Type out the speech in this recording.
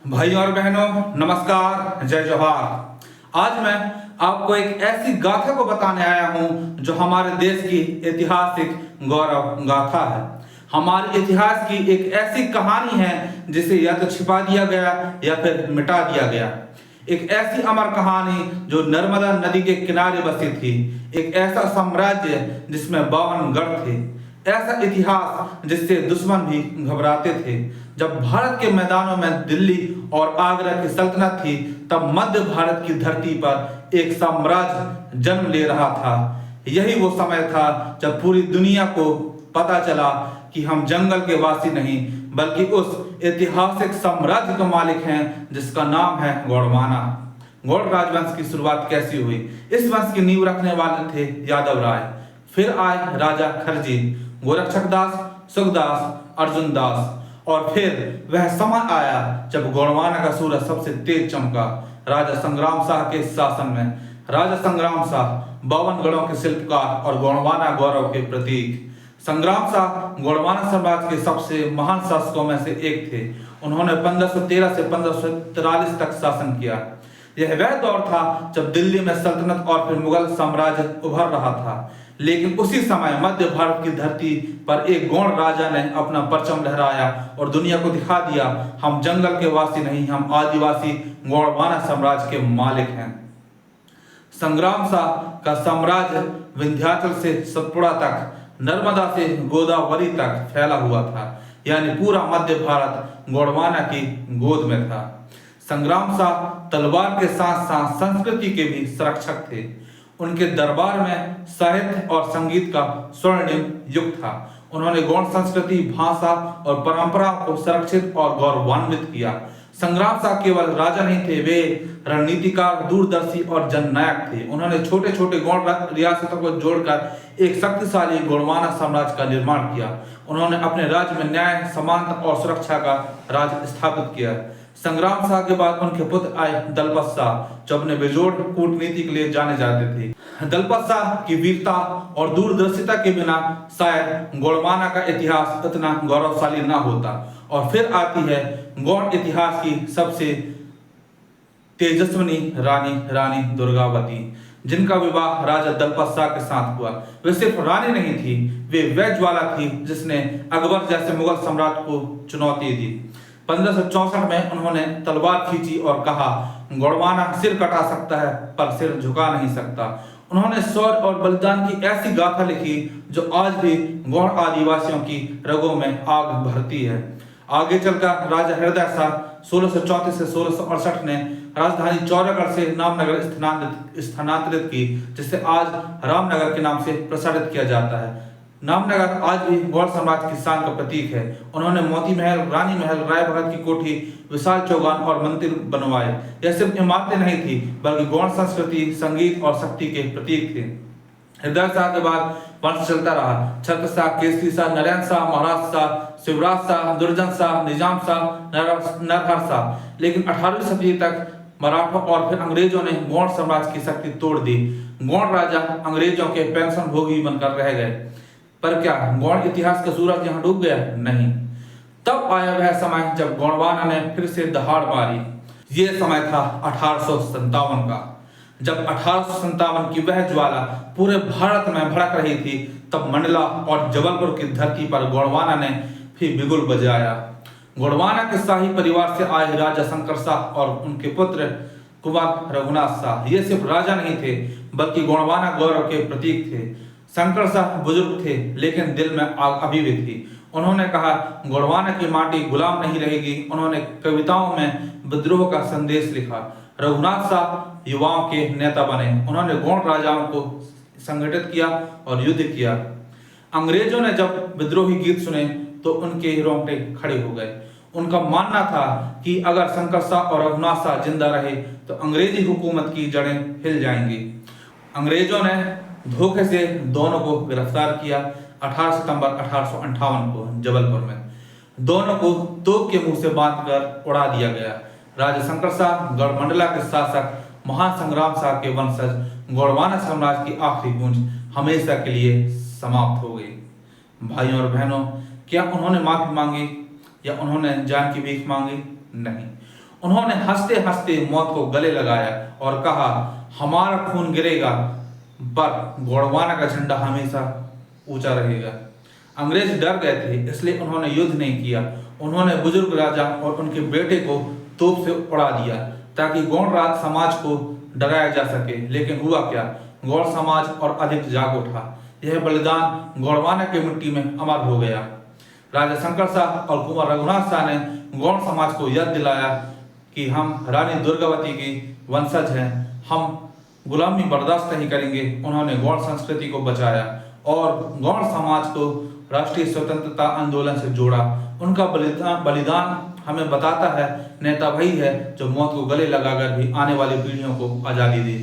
भाई और बहनों, नमस्कार, जय जोहार। आज मैं आपको एक ऐसी गाथा को बताने आया हूं जो हमारे देश की ऐतिहासिक गौरव गाथा है। हमारे इतिहास की एक ऐसी कहानी है जिसे या तो छिपा दिया गया या फिर मिटा दिया गया। एक ऐसी अमर कहानी जो नर्मदा नदी के किनारे बसी थी। एक ऐसा साम्राज्य जिसमें 52 गढ़ थे। ऐसा इतिहास जिससे दुश्मन भी घबराते थे। जब भारत के मैदानों में दिल्ली और आगरा की सल्तनत थी, तब मध्य भारत की धरती पर एक साम्राज्य जन्म ले रहा था। यही वो समय था जब पूरी दुनिया को पता चला कि हम जंगल के वासी नहीं बल्कि उस ऐतिहासिक साम्राज्य के मालिक हैं जिसका नाम है गोंडवाना। गौड़ राजवंश की शुरुआत कैसी हुई? इस वंश की नींव रखने वाले थे यादव राय। फिर आए राजा खरजी, गोरक्षक दास, सुखदास, अर्जुन दास, और फिर वह समय आया जब गोंडवाना का सूरज सबसे तेज चमका। राजा संग्राम शाह के शासन में राजा संग्राम शाह 52 गढ़ों के शिल्पकार और गोंडवाना गौरव के प्रतीक। संग्राम शाह गोंडवाना समाज के सबसे महान शासकों में से एक थे। उन्होंने 1513 से 1543 तक शासन किया। यह वह दौर था जब दिल्ली में सल्तनत और फिर मुगल साम्राज्य उभर रहा था। लेकिन उसी समय मध्य भारत की धरती पर एक गोंड राजा ने अपना परचम लहराया और दुनिया को दिखा दिया, हम जंगल के वासी नहीं, हम आदिवासी गोंडवाना साम्राज्य के मालिक हैं। संग्राम शाह का साम्राज्य विंध्याचल से सतपुड़ा तक, नर्मदा से गोदावरी तक फैला हुआ था, यानी पूरा मध्य भारत गोंडवाना की गोद में था। संग्राम शाह तलवार के साथ साथ संस्कृति के भी संरक्षक थे। उनके दरबार में साहित्य और संगीत का स्वर्णिम युग था। उन्होंने गौड़ संस्कृति, भाषा और परंपरा को संरक्षित और गौरवान्वित किया। संग्राम शाह केवल राजा नहीं थे, वे रणनीतिकार, दूरदर्शी और जननायक थे। उन्होंने छोटे छोटे गौड़ रियासतों को जोड़कर एक शक्तिशाली गोंडवाना साम्राज्य का निर्माण किया। उन्होंने अपने राज्य में न्याय, समानता और सुरक्षा का राज स्थापित किया। संग्राम शाह के बाद उनके पुत्र आए दलपत शाह, जो अपने बेजोड़ कूटनीति के लिए जाने जाते थे। दलपत शाह की वीरता और दूरदर्शिता के बिना शायद गोंडवाना का इतिहास इतना गौरवशाली ना होता। और फिर आती है गौड़ इतिहास की सबसे तेजस्विनी रानी दुर्गावती, जिनका विवाह राजा दलपत शाह के साथ हुआ। वे सिर्फ रानी नहीं थी, वे वह ज्वाला थी जिसने अकबर जैसे मुगल सम्राट को चुनौती दी। 1564 में उन्होंने तलवार खींची और कहा, गोंडवाना सिर कटा सकता है पर सिर झुका नहीं सकता। उन्होंने शौर्य और बलिदान की ऐसी गाथा लिखी जो आज भी गौड़ आदिवासियों की रगों में आग भरती है। आगे चलकर राजा हृदय शाह 1634 से 1668 ने राजधानी चौरागढ़ से नामनगर स्थानांतरित की, जिसे आज रामनगर के नाम से प्रसारित किया जाता है। नामनगर आज भी गौड़ समाज की शान का प्रतीक है। उन्होंने मोती महल, रानी महल, राय भगत की कोठी, विशाल चौगान और मंदिर बनवाए। यह सिर्फ इमारतें नहीं थी बल्कि गौड़ संस्कृति, संगीत और शक्ति के प्रतीक थे। हृदय शाह के बाद वंश चलता रहा। छत्र शाह, केसरी शाह, नरेंद्र शाह, महाराज शाह, शिवराज शाह, दुर्जन शाह, निजाम शाह, नरहर शाह। लेकिन 18वीं सदी तक मराठों और फिर अंग्रेजों ने गौड़ समाज की शक्ति तोड़ दी। गौड़ राजा अंग्रेजों के पेंशन भोगी बनकर रह गए। पर क्या गौड़ इतिहास का सूरज यहाँ डूब गया? नहीं। तब आया वह समय जब गोंडवाना ने फिर से दहाड़ मारी। ये समय था 1857 का। जब 1857 की वह ज्वाला पूरे भारत में भड़क रही थी, तब मंडला और जबलपुर की धरती पर गोंडवाना ने भी बिगुल बजाया। गोंडवाना के शाही परिवार से आए राजा शंकर शाह और उनके पुत्र कुंवर रघुनाथ शाह ये सिर्फ राजा नहीं थे बल्कि गोंडवाना गौरव के प्रतीक थे। शंकर शाह बुजुर्ग थे लेकिन दिल में आग अभी भी थी। उन्होंने कहा, गोंडवाना की माटी गुलाम नहीं रहेगी। उन्होंने कविताओं में विद्रोह का संदेश लिखा। रघुनाथ शाह युवाओं के नेता बने। उन्होंने गौड़ राजाओं को संगठित किया और युद्ध किया। अंग्रेजों ने जब विद्रोही गीत सुने तो उनके रोंगटे खड़े हो गए। उनका मानना था कि अगर शंकर शाह और रघुनाथ शाह जिंदा रहे तो अंग्रेजी हुकूमत की जड़ें हिल जाएंगी। अंग्रेजों ने धोखे से दोनों को गिरफ्तार किया। 18 सितंबर 1858 को जबलपुर में दोनों को तोप के मुंह से बांधकर उड़ा दिया गया। राजा शंकर शाह गढ़मंडला के शासक, महान संग्राम शाह के वंशज, गोंडवाना साम्राज्य की आखिरी गूंज हमेशा के लिए समाप्त हो गई। भाइयों और बहनों, क्या उन्होंने माफी मांगी या उन्होंने जान की भीख मांगी? नहीं। उन्होंने हंसते हंसते मौत को गले लगाया और कहा, हमारा खून गिरेगा पर गोंडवाना का झंडा हमेशा ऊंचा रहेगा। अंग्रेज डर गए थे, इसलिए उन्होंने युद्ध नहीं किया। उन्होंने बुजुर्ग राजा और उनके बेटे को तोप से उड़ा दिया ताकि गौड़ राज समाज को डराया जा सके। लेकिन हुआ क्या, गौड़ समाज और अधिक जाग उठा। यह बलिदान गोंडवाना की मिट्टी में अमर हो गया। राजा शंकर शाह और कुंवर रघुनाथ शाह ने गौड़ समाज को याद दिलाया कि हम रानी दुर्गावती की वंशज हैं, हम गुलामी बर्दाश्त नहीं करेंगे। उन्होंने गौड़ संस्कृति को बचाया और गौड़ समाज को राष्ट्रीय स्वतंत्रता आंदोलन से जोड़ा। उनका बलिदान हमें बताता है नेता वही है जो मौत को गले लगाकर भी आने वाली पीढ़ियों को आज़ादी दे।